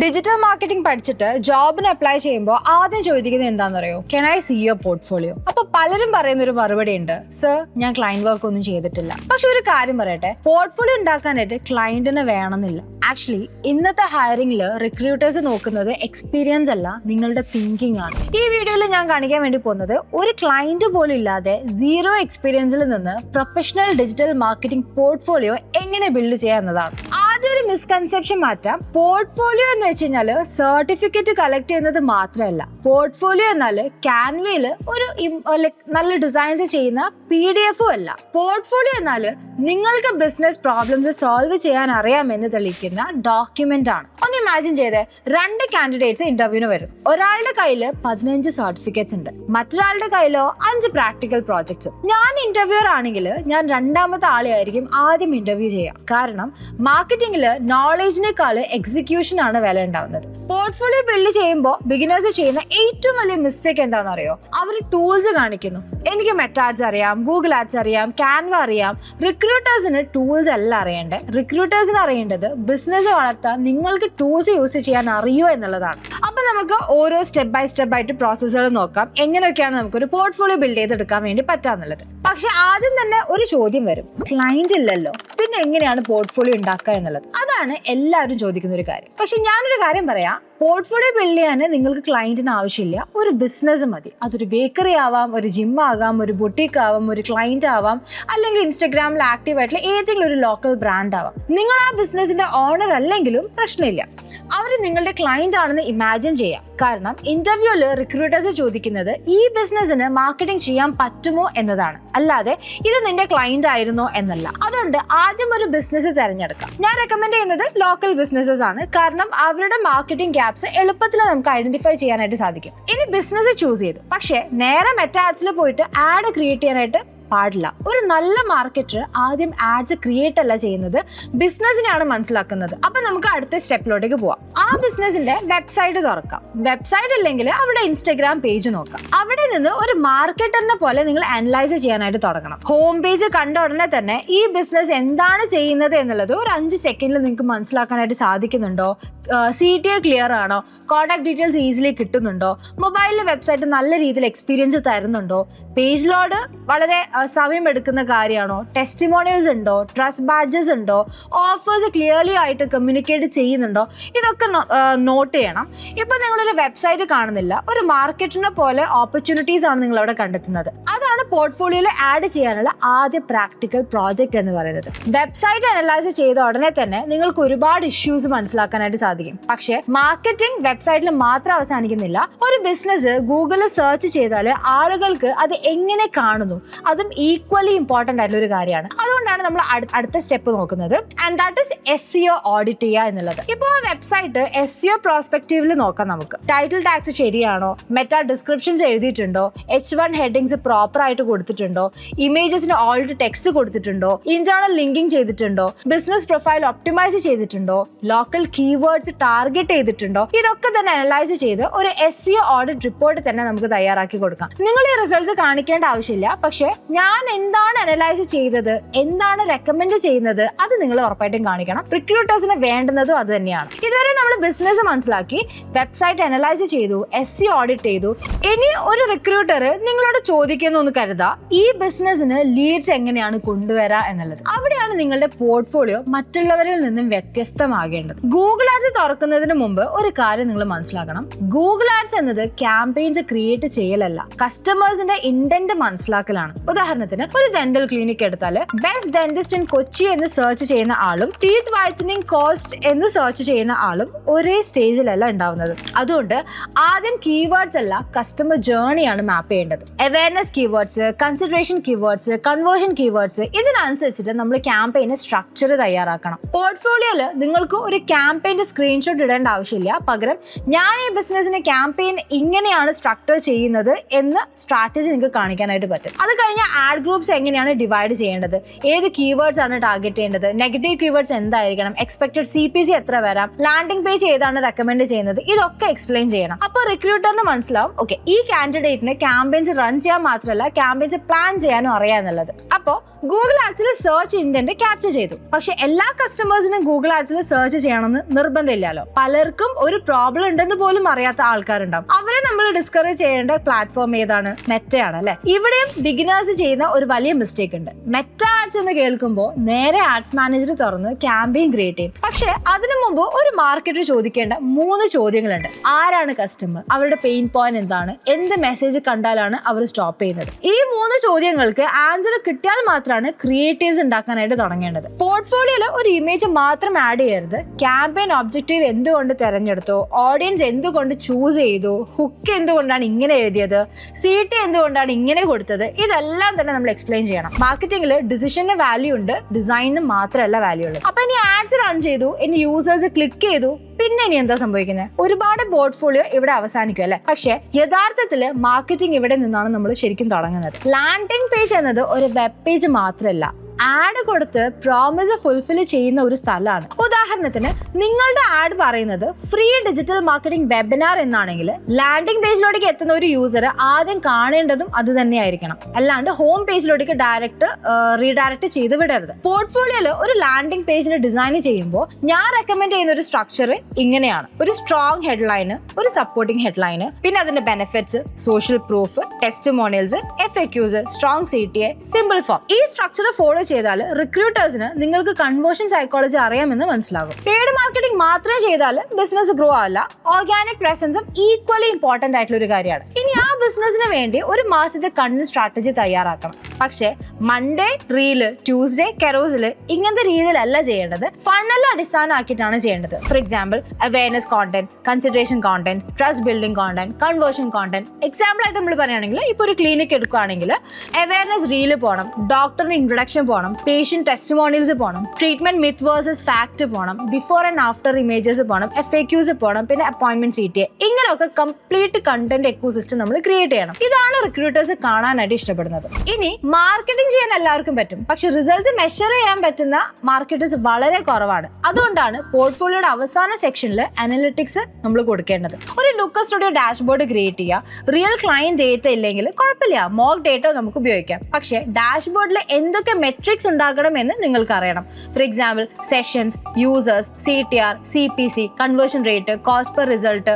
Digital marketing പഠിച്ചിട്ട് ജോബിന് apply ചെയ്യുമ്പോൾ ആദ്യം ചോദിക്കുന്നത് എന്താണെന്നറിയോ, can I see your portfolio? അപ്പൊ പലരും പറയുന്ന ഒരു മറുപടി ഉണ്ട്, സർ ഞാൻ ക്ലയന്റ് വർക്ക് ഒന്നും ചെയ്തിട്ടില്ല. പക്ഷെ ഒരു കാര്യം പറയട്ടെ, പോർട്ട്ഫോളിയോ ഉണ്ടാക്കാനായിട്ട് ക്ലയന്റിന് വേണമെന്നില്ല. ആക്ച്വലി ഇന്നത്തെ ഹയറിംഗിൽ റിക്രൂട്ടേഴ്സ് നോക്കുന്നത് എക്സ്പീരിയൻസ് അല്ല, നിങ്ങളുടെ തിങ്കിങ് ആണ്. ഈ വീഡിയോയിൽ ഞാൻ കാണിക്കാൻ വേണ്ടി പോകുന്നത് ഒരു ക്ലയന്റ് പോലും ഇല്ലാതെ സീറോ എക്സ്പീരിയൻസിൽ നിന്ന് പ്രൊഫഷണൽ ഡിജിറ്റൽ മാർക്കറ്റിംഗ് പോർട്ട്ഫോളിയോ എങ്ങനെ ബിൽഡ് ചെയ്യാം എന്നതാണ്. ഒരു മിസ്കൺസെപ്ഷൻ മാറ്റാം. പോർട്ട്ഫോളിയോ എന്ന് വെച്ച് കഴിഞ്ഞാൽ സർട്ടിഫിക്കറ്റ് കളക്ട് ചെയ്യുന്നത് മാത്രമല്ല. പോർട്ട്ഫോളിയോ എന്നാൽ ക്യാൻവയിൽ ഒരു നല്ല ഡിസൈൻസ് ചെയ്യുന്ന PDF അല്ല. പോർട്ട്ഫോളിയോ എന്നാൽ നിങ്ങൾക്ക് ബിസിനസ് പ്രോബ്ലംസ് സോൾവ് ചെയ്യാൻ അറിയാമെന്ന് തെളിയിക്കുന്ന ഡോക്യുമെന്റ് ആണ്. ഒന്ന് ഇമാജിൻ ചെയ്തേ, 2 കാൻഡിഡേറ്റ്സ് ഇന്റർവ്യൂവിന് വരും. ഒരാളുടെ കയ്യിൽ 15 സർട്ടിഫിക്കറ്റ്സ് ഉണ്ട്, മറ്റൊരാളുടെ കയ്യിലോ 5 പ്രാക്ടിക്കൽ പ്രോജക്ട്സ്. ഞാൻ ഇന്റർവ്യൂർ ആണെങ്കിൽ ഞാൻ രണ്ടാമത്തെ ആളെ ആയിരിക്കും ആദ്യം ഇന്റർവ്യൂ ചെയ്യാം. കാരണം മാർക്കറ്റിംഗിൽ നോളജിനേക്കാൾ എക്സിക്യൂഷൻ ആണ് വില ഉണ്ടാവുന്നത്. പോർട്ട്ഫോളിയോ ബിൽഡ് ചെയ്യുമ്പോൾ ബിഗിനേഴ്സ് ചെയ്യുന്ന ഏറ്റവും വലിയ മിസ്റ്റേക്ക് എന്താണെന്ന് അറിയോ? അവർ ടൂൾസ് കാണിക്കുന്നു. എനിക്ക് മെറ്റാ ആഡ്സ് അറിയാം, ഗൂഗിൾ ആഡ്സ് അറിയാം, ക്യാൻവ അറിയാം. റിക്രൂട്ടേഴ്സിന് ടൂൾസ് അല്ല അറിയേണ്ടത്. റിക്രൂട്ടേഴ്സിന് അറിയേണ്ടത് ബിസിനസ് വളർത്താൻ നിങ്ങൾക്ക് ടൂൾസ് യൂസ് ചെയ്യാൻ അറിയോ എന്നുള്ളതാണ്. അപ്പൊ നമുക്ക് ഓരോ സ്റ്റെപ്പ് ബൈ സ്റ്റെപ്പ് ആയിട്ട് പ്രോസസ്സുകൾ നോക്കാം, എങ്ങനെയൊക്കെയാണ് നമുക്കൊരു പോർട്ട്ഫോളിയോ ബിൽഡ് ചെയ്തെടുക്കാൻ വേണ്ടി പറ്റാന്നുള്ളത്. പക്ഷെ ആദ്യം തന്നെ ഒരു ചോദ്യം വരും, ക്ലയന്റ് ഇല്ലല്ലോ, പിന്നെ എങ്ങനെയാണ് പോർട്ട്ഫോളിയോ ഉണ്ടാക്കുക എന്നുള്ളത്. അതാണ് എല്ലാവരും ചോദിക്കുന്ന ഒരു കാര്യം. പക്ഷെ ഞാനൊരു കാര്യം പറയാം, പോർട്ട്ഫോളിയോ ബിൽഡ് ചെയ്യാൻ നിങ്ങൾക്ക് ക്ലയന്റിന് ആവശ്യമില്ല, ഒരു ബിസിനസ് മതി. അതൊരു ബേക്കറി ആവാം, ഒരു ജിം ആകാം, ഒരു ബുട്ടീക്ക് ആവാം, ഒരു ക്ലയന്റ് ആവാം, അല്ലെങ്കിൽ ഇൻസ്റ്റഗ്രാമിൽ ആക്റ്റീവ് ആയിട്ടുള്ള ഏതെങ്കിലും ഒരു ലോക്കൽ ബ്രാൻഡ് ആവാം. നിങ്ങൾ ആ ബിസിനസിന്റെ ഓണർ അല്ലെങ്കിലും പ്രശ്നമില്ല, അവർ നിങ്ങളുടെ ക്ലയന്റ് ആണെന്ന് ഇമാജിൻ ചെയ്യാം. കാരണം ഇന്റർവ്യൂവിൽ റിക്രൂട്ടേഴ്സ് ചോദിക്കുന്നത് ഈ ബിസിനസിന് മാർക്കറ്റിംഗ് ചെയ്യാൻ പറ്റുമോ എന്നതാണ്, അല്ലാതെ ഇത് നിന്റെ ക്ലയന്റ് ആയിരുന്നോ എന്നല്ല. അതുകൊണ്ട് ആദ്യം ഒരു ബിസിനസ് തിരഞ്ഞെടുക്കാം. ഞാൻ റെക്കമെൻഡ് ചെയ്യുന്നത് ലോക്കൽ ബിസിനസ്സസ് ആണ്. കാരണം അവരുടെ മാർക്കറ്റിംഗ് ഗ്യാപ്സ് എളുപ്പത്തിൽ നമുക്ക് ഐഡന്റിഫൈ ചെയ്യാനായിട്ട് സാധിക്കും. ഇനി ബിസിനസ് ചൂസ് ചെയ്തു, പക്ഷേ നേരെ മെറ്റാ ആഡ്സിൽ പോയിട്ട് ആഡ് ക്രിയേറ്റ് ചെയ്യാനായിട്ട് പാടില്ല. ഒരു നല്ല മാർക്കറ്റർ ആദ്യം ആഡ്സ് ക്രിയേറ്റ് അല്ല ചെയ്യുന്നത്, ബിസിനസിനെയാണ് മനസ്സിലാക്കുന്നത്. അപ്പൊ നമുക്ക് അടുത്ത സ്റ്റെപ്പിലോട്ടേക്ക് പോവാം. ആ ബിസിനസിന്റെ വെബ്സൈറ്റ് തുറക്കാം. വെബ്സൈറ്റ് ഇല്ലെങ്കിൽ അവിടെ ഇൻസ്റ്റഗ്രാം പേജ് നോക്കാം. അവിടെ നിന്ന് ഒരു മാർക്കറ്ററിനെ പോലെ നിങ്ങൾ അനലൈസ് ചെയ്യാനായിട്ട് തുടങ്ങണം. ഹോം പേജ് കണ്ട ഉടനെ തന്നെ ഈ ബിസിനസ് എന്താണ് ചെയ്യുന്നത് എന്നുള്ളത് ഒരു 5 സെക്കൻഡിൽ നിങ്ങൾക്ക് മനസ്സിലാക്കാനായിട്ട് സാധിക്കുന്നുണ്ടോ? CTA ക്ലിയർ ആണോ? കോൺടാക്ട് ഡീറ്റെയിൽസ് ഈസിലി കിട്ടുന്നുണ്ടോ? മൊബൈലിൽ വെബ്സൈറ്റ് നല്ല രീതിയിൽ എക്സ്പീരിയൻസ് തരുന്നുണ്ടോ? പേജ് ലോഡ് വളരെ സമയം എടുക്കുന്ന കാര്യമാണോ? ടെസ്റ്റിമോണിയൽസ് ഉണ്ടോ? ട്രസ്റ്റ് ബാഡ്ജസ് ഉണ്ടോ? ഓഫേഴ്സ് ക്ലിയർലി ആയിട്ട് കമ്മ്യൂണിക്കേറ്റ് ചെയ്യുന്നുണ്ടോ? ഇതൊക്കെ നോട്ട് ചെയ്യണം. ഇപ്പൊ നിങ്ങളൊരു വെബ്സൈറ്റ് കാണുന്നില്ല, ഒരു മാർക്കറ്റിനെ പോലെ ഓപ്പർച്യൂണിറ്റീസ് ആണ് നിങ്ങൾ അവിടെ കണ്ടെത്തുന്നത്. അതാണ് പോർട്ട്ഫോളിയോയിൽ ആഡ് ചെയ്യാനുള്ള ആദ്യ പ്രാക്ടിക്കൽ പ്രോജക്റ്റ് എന്ന് പറയുന്നത്. വെബ്സൈറ്റ് അനലൈസ് ചെയ്ത ഉടനെ തന്നെ നിങ്ങൾക്ക് ഒരുപാട് ഇഷ്യൂസ് മനസ്സിലാക്കാനായിട്ട് സാധിക്കും. പക്ഷേ മാർക്കറ്റിംഗ് വെബ്സൈറ്റിൽ മാത്രം അവസാനിക്കുന്നില്ല. ഒരു ബിസിനസ് ഗൂഗിളിൽ സെർച്ച് ചെയ്താൽ ആളുകൾക്ക് അത് എങ്ങനെ കാണുന്നു, അതും ഈക്വലി ഇമ്പോർട്ടന്റ് ആയിട്ടുള്ള ഒരു കാര്യമാണ്. അതുകൊണ്ടാണ് നമ്മൾ അടുത്ത സ്റ്റെപ്പ് നോക്കുന്നത്, and that is SEO audit ചെയ്യുക എന്നുള്ളത്. ഇപ്പോൾ ആ വെബ്സൈറ്റ് SEO പ്രോസ്പെക്റ്റീവിൽ നോക്കാം. നമുക്ക് ടൈറ്റിൽ ടാഗ്സ് ശരിയാണോ? മെറ്റാ ഡിസ്ക്രിപ്ഷൻസ് എഴുതിയിട്ടുണ്ടോ? H1 ഹെഡിങ്സ് പ്രോപ്പർ ആയിട്ട് കൊടുത്തിട്ടുണ്ടോ? ഇമേജസിന് ഓൾറെഡി ടെക്സ്റ്റ് കൊടുത്തിട്ടുണ്ടോ? ഇന്റേണൽ ലിങ്കിങ് ചെയ്തിട്ടുണ്ടോ? ബിസിനസ് പ്രൊഫൈൽ ഒപ്റ്റിമൈസ് ചെയ്തിട്ടുണ്ടോ? ലോക്കൽ കീവേഡ്സ് ടാർഗറ്റ് ചെയ്തിട്ടുണ്ടോ? ഇതൊക്കെ തന്നെ അനലൈസ് ചെയ്ത് ഒരു SEO ഓഡിറ്റ് റിപ്പോർട്ട് തന്നെ നമുക്ക് തയ്യാറാക്കി കൊടുക്കാം. നിങ്ങൾ ഈ റിസൾട്ട്സ് കാണിക്കേണ്ട ആവശ്യമില്ല, പക്ഷേ ഞാൻ എന്താണ് അനലൈസ് ചെയ്തത്, എന്താണ് റെക്കമെൻഡ് ചെയ്യുന്നത്, അത് നിങ്ങൾ ഉറപ്പായിട്ടും കാണിക്കണം. റിക്രൂട്ടേഴ്സിന് വേണ്ടുന്നതും അത് തന്നെയാണ്. ഇതുവരെ നമ്മൾ ബിസിനസ് മനസ്സിലാക്കി, വെബ്സൈറ്റ് അനലൈസ് ചെയ്തു, SEO ഓഡിറ്റ് ചെയ്തു. ഇനി ഒരു റിക്രൂട്ടർ നിങ്ങളോട് ചോദിക്കുന്നു എന്ന് കരുതാ, ഈ ബിസിനസിന് ലീഡ്സ് എങ്ങനെയാണ് കൊണ്ടുവരാ എന്നുള്ളത്. അവിടെയാണ് നിങ്ങളുടെ പോർട്ട്ഫോളിയോ മറ്റുള്ളവരിൽ നിന്നും വ്യത്യസ്തമാകേണ്ടത്. ഗൂഗിൾ ആഡ്സ് തുറക്കുന്നതിന് മുമ്പ് ഒരു കാര്യം നിങ്ങൾ മനസ്സിലാക്കണം, ഗൂഗിൾ ആഡ്സ് എന്നത് ക്യാമ്പയിൻസ് ക്രിയേറ്റ് ചെയ്യലല്ല, കസ്റ്റമേഴ്സിന്റെ ഇന്റന്റ് മനസ്സിലാക്കലാണ്. ഉദാഹരണത്തിന് ഒരു ഡെന്റൽ ക്ലിനിക് എടുത്താൽ ബെസ്റ്റ് ഡെന്റിസ്റ്റ് ഇൻ കൊച്ചി എന്ന് സെർച്ച് ചെയ്യുന്ന ആളും ടീത്ത് വൈറ്റനിങ് കോസ്റ്റ് എന്ന് സെർച്ച് ചെയ്യുന്ന ആളും ഒരേ സ്റ്റേജിലല്ല ഉണ്ടാവുന്നത്. അതുകൊണ്ട് ആദ്യം കീവേഡ്സ് അല്ല, കസ്റ്റമർ ജേർണിയാണ് മാപ്പ് ചെയ്യേണ്ടത്. Awareness keywords, consideration keywords, conversion keywords, ഇതിനനുസരിച്ചിട്ട് നമ്മൾ ക്യാമ്പയിന് സ്ട്രക്ചർ തയ്യാറാക്കണം. പോർട്ട്ഫോളിയോയിൽ നിങ്ങൾക്ക് ഒരു ക്യാമ്പയിന്റെ സ്ക്രീൻഷോട്ട് ഇടേണ്ട ആവശ്യമില്ല. പകരം ഞാൻ ഈ ബിസിനസിന്റെ ക്യാമ്പയിൻ ഇങ്ങനെയാണ് സ്ട്രക്ചർ ചെയ്യുന്നത് എന്ന് സ്ട്രാറ്റജി നിങ്ങൾക്ക് കാണിക്കാനായിട്ട് പറ്റും. അത് കഴിഞ്ഞ് ആഡ് ഗ്രൂപ്പ്സ് എങ്ങനെയാണ് ഡിവൈഡ് ചെയ്യേണ്ടത്, ഏത് കീവേഡ്സ് ആണ് ടാർഗറ്റ് ചെയ്യേണ്ടത്, നെഗറ്റീവ് കീവേഡ്സ് എന്തായിരിക്കണം, എക്സ്പെക്ടഡ് CPC എത്ര വരാം, ലാൻഡിംഗ് പേജ് ഏതാണ് റെക്കമെൻഡ് ചെയ്യുന്നത്, ഇതൊക്കെ എക്സ്പ്ലെയിൻ ചെയ്യണം. അപ്പോൾ റിക്രൂട്ടറിന് മനസ്സിലാവും ഓക്കെ ഈ കാൻഡിഡേറ്റിന് ക്യാമ്പയിൻസ് റൺ ചെയ്യാൻ മാത്രമല്ല ക്യാമ്പയിൻസ് പ്ലാൻ ചെയ്യാനും അറിയാന്നുള്ളത്. അപ്പോൾ ഗൂഗിൾ ആഡ്സിൽ സെർച്ച് ഇന്റന്റ് ക്യാപ്ചർ ചെയ്തു. പക്ഷെ എല്ലാ കസ്റ്റമേഴ്സിനും ഗൂഗിൾ ആഡ്സിൽ സെർച്ച് ചെയ്യണമെന്ന് നിർബന്ധമില്ലല്ലോ. പലർക്കും ഒരു പ്രോബ്ലം ഉണ്ടെന്ന് പോലും അറിയാത്ത ആൾക്കാരുണ്ടാവും. അവരെ നമ്മൾ ഡിസ്കറേജ് ചെയ്യേണ്ട പ്ലാറ്റ്ഫോം ഏതാണ്? മെറ്റയാണ് അല്ലെ. ഇവിടെയും ബിഗിനേഴ്സ് ചെയ്യുന്ന ഒരു വലിയ മിസ്റ്റേക്ക് ഉണ്ട്. മെറ്റ ആഡ്സ് എന്ന് കേൾക്കുമ്പോൾ നേരെ ആഡ്സ് മാനേജർ തുറന്ന് ക്യാമ്പയിൻ ക്രിയേറ്റ് ചെയ്യും. പക്ഷെ അതിനു മുമ്പ് ഒരു മാർക്കറ്റർ ചോദിക്കേണ്ട 3 ചോദ്യങ്ങളുണ്ട്. ആരാണ് കസ്റ്റമർ, അവരുടെ പെയിൻ പോയിന്റ് എന്താണ്, എന്ത് മെസ്സേജ് കണ്ടാലാണ് അവർ സ്റ്റോപ്പ് ചെയ്യുന്നത്. ഈ 3 ചോദ്യങ്ങൾക്ക് ആൻസർ കിട്ടിയാൽ മാത്രമാണ് ക്രിയേറ്റീവ്സ് ഉണ്ടാക്കാനായിട്ട് തുടങ്ങേണ്ടത്. പോർട്ട്ഫോളിയോയിൽ ഒരു ഇമേജ് മാത്രം ആഡ് ചെയ്യരുത്. ക്യാമ്പയിൻ ഒബ്ജക്റ്റീവ് എന്തുകൊണ്ട് തെരഞ്ഞെടുത്തു, ഓഡിയൻസ് എന്തുകൊണ്ട് ചൂസ് ചെയ്തു, ഹുക്ക് എന്തുകൊണ്ടാണ് ഇങ്ങനെ എഴുതിയത്, CT എന്തുകൊണ്ടാണ് ഇങ്ങനെ കൊടുത്തത്, ഇതെല്ലാം തന്നെ നമ്മൾ എക്സ്പ്ലെയിൻ ചെയ്യണം. മാർക്കറ്റിംഗിൽ ഡിസിഷന് വാല്യൂ ഉണ്ട്, ഡിസൈനിന് മാത്രമല്ല വാല്യൂ ഉള്ളത്. അപ്പൊ ഇനി ആഡ്സ് റൺ ചെയ്തു, ഇനി യൂസേഴ്സ് ക്ലിക്ക് ചെയ്തു, പിന്നെ ഇനി എന്താ സംഭവിക്കുന്നത്? ഒരുപാട് പോർട്ട്ഫോളിയോ ഇവിടെ അവസാനിക്കും അല്ലെ. പക്ഷെ യഥാർത്ഥത്തിൽ മാർക്കറ്റിംഗ് ഇവിടെ നിന്നാണ് നമ്മൾ ശരിക്കും തുടങ്ങുന്നത്. ലാൻഡിംഗ് പേജ് എന്നത് ഒരു വെബ് പേജ് മാത്രമല്ല, ആഡ് കൊടുത്ത് പ്രോമിസ് ഫുൾഫിൽ ചെയ്യുന്ന ഒരു സ്ഥലമാണ്. ഉദാഹരണത്തിന് നിങ്ങളുടെ ആഡ് പറയുന്നത് ഫ്രീ ഡിജിറ്റൽ മാർക്കറ്റിംഗ് വെബിനാർ എന്നാണെങ്കിൽ ലാൻഡിംഗ് പേജിലോട്ടേക്ക് എത്തുന്ന ഒരു യൂസർ ആദ്യം കാണേണ്ടതും അത് തന്നെയായിരിക്കണം. അല്ലാണ്ട് ഹോം പേജിലോട്ടേക്ക് റീഡയറക്ട് ചെയ്ത് വിടരുത്. പോർട്ട്ഫോളിയോയിൽ ഒരു ലാൻഡിംഗ് പേജിന് ഡിസൈൻ ചെയ്യുമ്പോൾ ഞാൻ റെക്കമെൻഡ് ചെയ്യുന്ന ഒരു സ്ട്രക്ചർ ഇങ്ങനെയാണ്. ഒരു സ്ട്രോങ് ഹെഡ്ലൈന്, ഒരു സപ്പോർട്ടിംഗ് ഹെഡ്ലൈന്, പിന്നെ അതിന്റെ benefits, social proof, testimonials, FAQs, strong CTA, simple form. ഈ സ്ട്രക്ചർ ഫോളോ ചെയ്താൽ റിക്രൂട്ടേഴ്സിന് നിങ്ങൾക്ക് കൺവേർഷൻ സൈക്കോളജി അറിയാമെന്ന് മനസ്സിലാകും. പെയ്ഡ് മാർക്കറ്റിംഗ് മാത്രമേ ചെയ്താൽ ബിസിനസ് ഗ്രോ ആവില്ല. ഓർഗാനിക് പ്രസൻസും ഈക്വലി ഇമ്പോർട്ടന്റ് ആയിട്ടുള്ള ഒരു കാര്യമാണ്. ഇനി ആ ബിസിനസിന് വേണ്ടി ഒരു മാസത്തെ കണ്ടന്റ് സ്ട്രാറ്റജി തയ്യാറാക്കണം. പക്ഷേ മൺഡേ റീല്, ട്യൂസ്ഡേ കെറോസില് ഇങ്ങനത്തെ രീതിയിലല്ല ചെയ്യേണ്ടത്. ഫണ്ണൽ അടിസ്ഥാനമാക്കിയിട്ടാണ് ചെയ്യേണ്ടത്. For example awareness content, consideration content, trust building content, conversion content. Example ആയിട്ട് നമ്മൾ പറയുകയാണെങ്കിൽ ഇപ്പോൾ ഒരു ക്ലിനിക് എടുക്കുകയാണെങ്കിൽ അവയർനെസ് റീല് പോകണം, ഡോക്ടറിന് ഇൻട്രൊഡക്ഷൻ പോകണം, പേഷ്യന്റ് ടെസ്റ്റിമോണിയൽസ് പോകണം, ട്രീറ്റ്മെന്റ് മിത്ത് വേഴ്സസ് ഫാക്ട് പോകണം, ബിഫോർ ആൻഡ് ആഫ്റ്റർ ഇമേജസ് പോകണം, FAQs പോകണം, പിന്നെ അപ്പോയിന്റ്മെന്റ് CTA. ഇങ്ങനെയൊക്കെ കംപ്ലീറ്റ് കണ്ടന്റ് എക്കോസിസ്റ്റം നമ്മൾ ക്രിയേറ്റ് ചെയ്യണം. ഇതാണ് റിക്രൂട്ടേഴ്സ് കാണാനായിട്ട് ഇഷ്ടപ്പെടുന്നത്. ഇനി മാർക്കറ്റിംഗ് ചെയ്യാൻ എല്ലാവർക്കും പറ്റും, പക്ഷെ റിസൾട്ട്സ് മെഷർ ചെയ്യാൻ പറ്റുന്ന മാർക്കറ്റേഴ്സ് വളരെ കുറവാണ്. അതുകൊണ്ടാണ് പോർട്ട്ഫോളിയോയുടെ അവസാന സെക്ഷനിൽ അനലിറ്റിക്സ് നമ്മൾ കൊടുക്കേണ്ടത്. ഒരു ലുക്കർ സ്റ്റുഡിയോ ഡാഷ്ബോർഡ് ക്രിയേറ്റ് ചെയ്യുക. റിയൽ ക്ലയന്റ് ഡേറ്റ ഇല്ലെങ്കിൽ കുഴപ്പമില്ല, മോക്ക് ഡേറ്റ നമുക്ക് ഉപയോഗിക്കാം. പക്ഷേ ഡാഷ്ബോർഡിൽ എന്തൊക്കെ മെട്രിക്സ് ഉണ്ടാക്കണം എന്ന് നിങ്ങൾക്ക് അറിയണം. For example sessions, users, CTR, CPC, conversion rate, cost per result,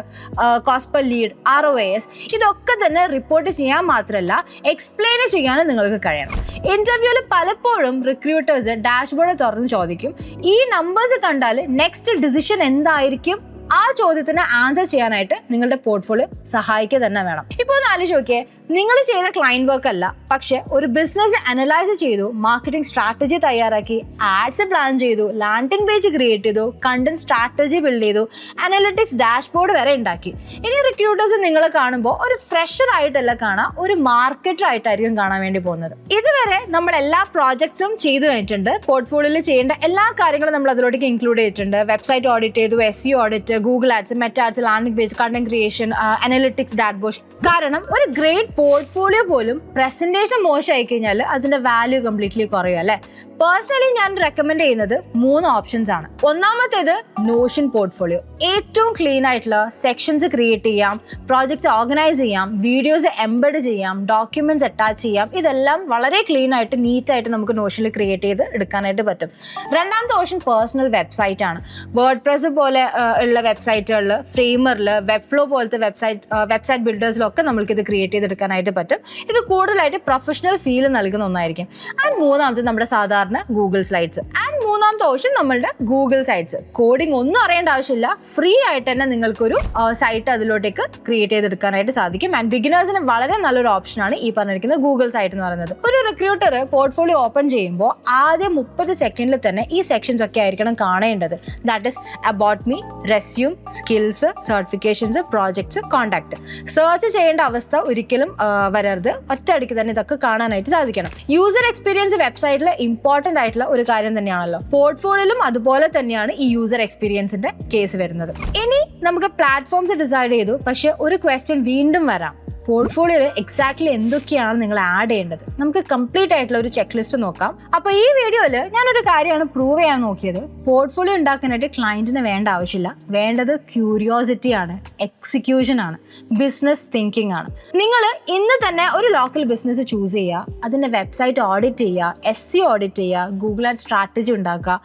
cost per lead, ROAS, ഇതൊക്കെ തന്നെ റിപ്പോർട്ട് ചെയ്യാൻ മാത്രമല്ല എക്സ്പ്ലെയിൻ ചെയ്യാനും നിങ്ങൾക്ക് കഴിയണം. ഇന്റർവ്യൂവിൽ പലപ്പോഴും റിക്രൂട്ടേഴ്സ് ഡാഷ്ബോർഡ് തുറന്ന് ചോദിക്കും, ഈ നമ്പേഴ്സ് കണ്ടാൽ നെക്സ്റ്റ് ഡിസിഷൻ എന്തായിരിക്കും? ആ ചോദ്യത്തിന് ആൻസർ ചെയ്യാനായിട്ട് നിങ്ങളുടെ പോർട്ട്ഫോളിയോ സഹായിക്കുക തന്നെ വേണം. ഇപ്പോൾ ഒന്ന് ആലോചിച്ച് നോക്കിയേ, നിങ്ങൾ ചെയ്ത ക്ലയന്റ് വർക്ക് അല്ല, പക്ഷെ ഒരു ബിസിനസ് അനലൈസ് ചെയ്തു, മാർക്കറ്റിംഗ് സ്ട്രാറ്റജി തയ്യാറാക്കി, ആഡ്സ് പ്ലാൻ ചെയ്തു, ലാൻഡിംഗ് പേജ് ക്രിയേറ്റ് ചെയ്തു, കണ്ടന്റ് സ്ട്രാറ്റജി ബിൽഡ് ചെയ്തു, അനലിറ്റിക്സ് ഡാഷ്ബോർഡ് വരെ ഉണ്ടാക്കി. ഇനി റിക്രൂട്ടേഴ്സ് നിങ്ങളെ കാണുമ്പോൾ ഒരു ഫ്രഷർ ആയിട്ടല്ല കാണാം, ഒരു മാർക്കറ്റർ ആയിട്ടായിരിക്കും കാണാൻ വേണ്ടി പോകുന്നത്. ഇതുവരെ നമ്മൾ എല്ലാ പ്രോജക്ട്സും ചെയ്തു കഴിഞ്ഞിട്ടുണ്ട്. പോർട്ട്ഫോളിയോയിൽ ചെയ്യേണ്ട എല്ലാ കാര്യങ്ങളും നമ്മൾ അതിലോട്ടേക്ക് ഇൻക്ലൂഡ് ചെയ്തിട്ടുണ്ട്. വെബ്സൈറ്റ് ഓഡിറ്റ് ചെയ്തു, SEO audit, Google ads, Meta ads, landing page, content creation, analytics dashboard. കാരണം ഒരു ഗ്രേറ്റ് പോർട്ട്ഫോളിയോ പോലും പ്രസന്റേഷൻ മോശമായി കഴിഞ്ഞാൽ അതിന്റെ വാല്യൂ കംപ്ലീറ്റ്ലി കുറയും അല്ലേ. പേഴ്സണലി ഞാൻ റെക്കമെൻഡ് ചെയ്യുന്നത് 3 ഓപ്ഷൻസ് ആണ്. ഒന്നാമത്തേത് നോഷൻ പോർട്ട്ഫോളിയോ. ഏറ്റവും ക്ലീൻ ആയിട്ടുള്ള സെക്ഷൻസ് ക്രിയേറ്റ് ചെയ്യാം, പ്രോജക്ട്സ് ഓർഗനൈസ് ചെയ്യാം, വീഡിയോസ് എംബെഡ് ചെയ്യാം, ഡോക്യുമെന്റ്സ് അറ്റാച്ച് ചെയ്യാം. ഇതെല്ലാം വളരെ ക്ലീൻ ആയിട്ട് നീറ്റ് ആയിട്ട് നമുക്ക് നോഷനിൽ ക്രിയേറ്റ് ചെയ്ത് എടുക്കാനായിട്ട് പറ്റും. രണ്ടാമത്തെ ഓപ്ഷൻ പേഴ്സണൽ വെബ്സൈറ്റ് ആണ്. വേർഡ്പ്രസ് പോലെ ഉള്ള വെബ്സൈറ്റുകളിൽ, ഫ്രെയിമറിൽ, വെബ്ഫ്ലോ പോലത്തെ വെബ്സൈറ്റ് ബിൽഡേഴ്സിലൊക്കെ നമുക്ക് ഇത് ക്രിയേറ്റ് ചെയ്തെടുക്കാനായിട്ട് പറ്റും. ഇത് കൂടുതലായിട്ട് പ്രൊഫഷണൽ ഫീൽ നൽകുന്ന ഒന്നായിരിക്കും. ആൻഡ് മൂന്നാമത്തെ നമ്മുടെ സാധാരണ ഗൂഗിൾ സ്ലൈഡ്സ്. ആൻഡ് മൂന്നാമത്തെ ഓപ്ഷൻ നമ്മളുടെ ഗൂഗിൾ സൈറ്റ്സ്. കോഡിംഗ് ഒന്നും അറിയേണ്ട ആവശ്യമില്ല, ഫ്രീ ആയിട്ട് തന്നെ നിങ്ങൾക്കൊരു സൈറ്റ് അതിലോട്ടേക്ക് ക്രിയേറ്റ് ചെയ്തെടുക്കാനായിട്ട് സാധിക്കും. ആൻഡ് ബിഗിനേഴ്സിന് വളരെ നല്ലൊരു ഓപ്ഷനാണ് ഈ പറഞ്ഞിരിക്കുന്ന ഗൂഗിൾ സൈറ്റ് എന്ന് പറയുന്നത്. ഒരു റിക്രൂട്ടർ പോർട്ട്ഫോളിയോ ഓപ്പൺ ചെയ്യുമ്പോൾ ആദ്യം 30 സെക്കൻഡിൽ തന്നെ ഈ സെക്ഷൻസ് ഒക്കെ ആയിരിക്കണം കാണേണ്ടത്. That is about me, resume, skills, certifications, projects, contact. Search ചെയ്യേണ്ട അവസ്ഥ ഒരിക്കലും വരരുത്. ഒറ്റയടിക്ക് തന്നെ ഇതൊക്കെ കാണാനായിട്ട് സാധിക്കണം. യൂസർ എക്സ്പീരിയൻസ് വെബ്സൈറ്റിൽ ഇമ്പോർട്ടന്റ് ആയിട്ടുള്ള ഒരു കാര്യം തന്നെയാണല്ലോ. പോർട്ട്ഫോളിയോയിലും അതുപോലെ തന്നെയാണ് ഈ യൂസർ എക്സ്പീരിയൻസിന്റെ കേസ് വരുന്നത്. ഇനി നമുക്ക് പ്ലാറ്റ്ഫോംസ് ഡിസൈഡ് ചെയ്തു, പക്ഷെ ഒരു ക്വസ്റ്റ്യൻ വീണ്ടും വരാം. പോർട്ട്ഫോളിയോയിൽ എക്സാക്ട്ലി എന്തൊക്കെയാണ് നിങ്ങൾ ആഡ് ചെയ്യേണ്ടത്. നമുക്ക് കംപ്ലീറ്റ് ആയിട്ടുള്ള ഒരു ചെക്ക് ലിസ്റ്റ് നോക്കാം. അപ്പോൾ ഈ വീഡിയോയിൽ ഞാനൊരു കാര്യമാണ് പ്രൂവ് ചെയ്യാൻ നോക്കിയത്. പോർട്ട്ഫോളിയോ ഉണ്ടാക്കാനായിട്ട് ക്ലയന്റിന് വേണ്ട ആവശ്യമില്ല, വേണ്ടത് ക്യൂരിയോസിറ്റി ആണ്, എക്സിക്യൂഷൻ ആണ്, ബിസിനസ് തിങ്കിങ് ആണ്. നിങ്ങൾ ഇന്ന് തന്നെ ഒരു ലോക്കൽ ബിസിനസ് ചൂസ് ചെയ്യുക, അതിൻ്റെ വെബ്സൈറ്റ് ഓഡിറ്റ് ചെയ്യുക, SEO ഓഡിറ്റ് ചെയ്യുക, ഗൂഗിൾ ആഡ് സ്ട്രാറ്റജി ഉണ്ടാക്കുക,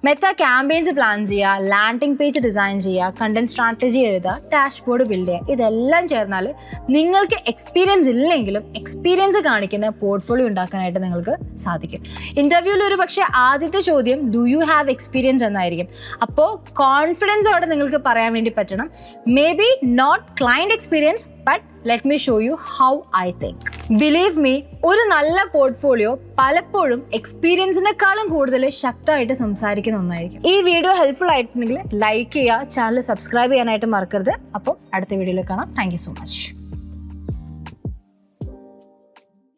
മെറ്റാ ക്യാമ്പയിൻസ് പ്ലാൻ ചെയ്യുക, ലാൻഡിംഗ് പേജ് ഡിസൈൻ ചെയ്യുക, കണ്ടന്റ് സ്ട്രാറ്റജി എഴുതുക, ഡാഷ്ബോർഡ് ബിൽഡ് ചെയ്യുക. ഇതെല്ലാം ചേർന്നാൽ നിങ്ങൾക്ക് എക്സ്പീരിയൻസ് ഇല്ലെങ്കിലും എക്സ്പീരിയൻസ് കാണിക്കുന്ന പോർട്ട്ഫോളിയോ ഉണ്ടാക്കാനായിട്ട് നിങ്ങൾക്ക് സാധിക്കും. ഇന്റർവ്യൂവിൽ ഒരു പക്ഷേ ആദ്യത്തെ ചോദ്യം ഡു യു ഹാവ് എക്സ്പീരിയൻസ് എന്നായിരിക്കും. അപ്പോൾ കോൺഫിഡൻസോടെ നിങ്ങൾക്ക് പറയാൻ വേണ്ടി പറ്റണം, maybe not client experience but let me show you how I think. Believe me, ഒരു നല്ല പോർട്ട്ഫോളിയോ പലപ്പോഴും എക്സ്പീരിയൻസിനേക്കാളും കൂടുതൽ ശക്തമായിട്ട് സംസാരിക്കുന്ന ഒന്നായിരിക്കും. ഈ വീഡിയോ ഹെൽപ്ഫുൾ ആയിട്ടുണ്ടെങ്കിൽ ലൈക്ക് ചെയ്യുക, ചാനൽ സബ്സ്ക്രൈബ് ചെയ്യാനായിട്ട് മറക്കരുത്. അപ്പോൾ അടുത്ത വീഡിയോയിൽ കാണാം. Thank you so much.